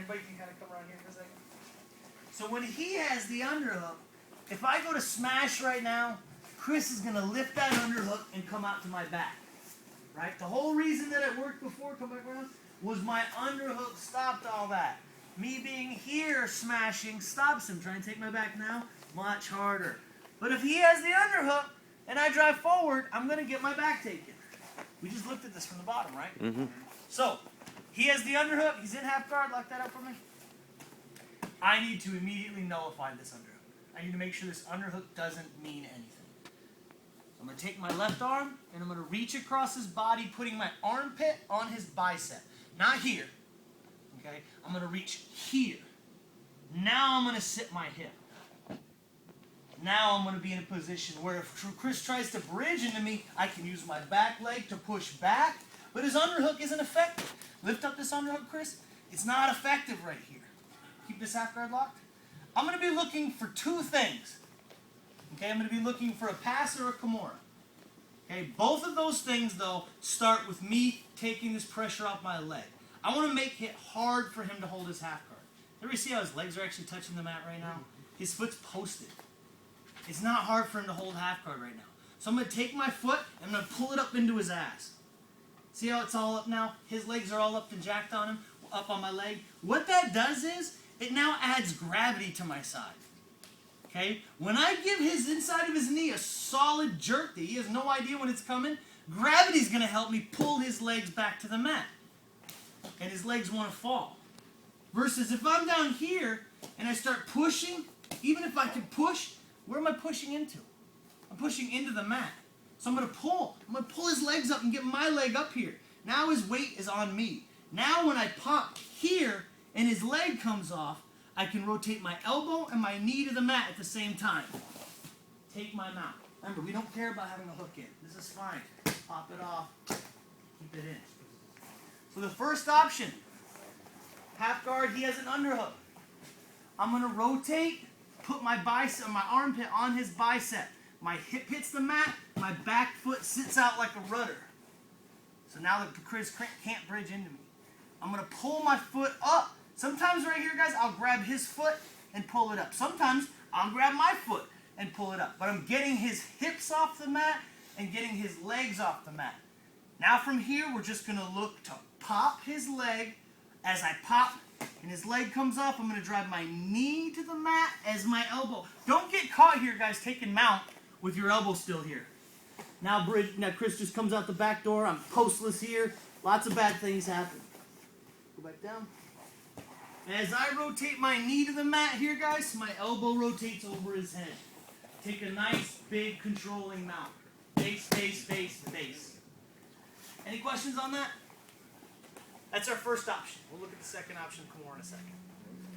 everybody can kind of come around here for a second. So when he has the underhook, if I go to smash right now, Chris is going to lift that underhook and come out to my back. Right? The whole reason that it worked before, come back around, was my underhook stopped all that. Me being here smashing stops him. Try and take my back now. Much harder. But if he has the underhook and I drive forward, I'm going to get my back taken. We just looked at this from the bottom, right? Mm-hmm. So, he has the underhook. He's in half guard. Lock that up for me. I need to immediately nullify this underhook. I need to make sure this underhook doesn't mean anything. So I'm going to take my left arm and I'm going to reach across his body, putting my armpit on his bicep. Not here. Okay? I'm going to reach here. Now I'm going to sit my hip. Now I'm going to be in a position where if Chris tries to bridge into me, I can use my back leg to push back, but his underhook isn't effective. Lift up this underhook, Chris. It's not effective right here. Keep this half guard locked. I'm going to be looking for two things. Okay, I'm going to be looking for a pass or a Kimura. Okay, both of those things, though, start with me taking this pressure off my leg. I want to make it hard for him to hold his half guard. Everybody see how his legs are actually touching the mat right now? His foot's posted. It's not hard for him to hold half guard right now. So I'm going to take my foot and I'm going to pull it up into his ass. See how it's all up now? His legs are all up and jacked on him, up on my leg. What that does is, it now adds gravity to my side. Okay? When I give his inside of his knee a solid jerk that he has no idea when it's coming, gravity's going to help me pull his legs back to the mat. And his legs want to fall. Versus if I'm down here and I start pushing, even if I can push, where am I pushing into? I'm pushing into the mat. So I'm going to pull. I'm going to pull his legs up and get my leg up here. Now his weight is on me. Now when I pop here and his leg comes off, I can rotate my elbow and my knee to the mat at the same time. Take my mount. Remember, we don't care about having a hook in. This is fine. Pop it off. Keep it in. So the first option, half guard, he has an underhook. I'm going to rotate, put my bicep, my armpit on his bicep. My hip hits the mat, my back foot sits out like a rudder. So now that Chris can't bridge into me. I'm going to pull my foot up. Sometimes right here, guys, I'll grab his foot and pull it up. Sometimes I'll grab my foot and pull it up. But I'm getting his hips off the mat and getting his legs off the mat. Now from here, we're just going to look to pop his leg. As I pop and his leg comes up, I'm going to drive my knee to the mat as my elbow. Don't get caught here, guys, taking mount with your elbow still here. Now Chris just comes out the back door. I'm postless here. Lots of bad things happen. Go back down. As I rotate my knee to the mat here, guys, my elbow rotates over his head. Take a nice, big, controlling mount. Base, base, base, base. Any questions on that? That's our first option. We'll look at the second option, Kimura, in a second.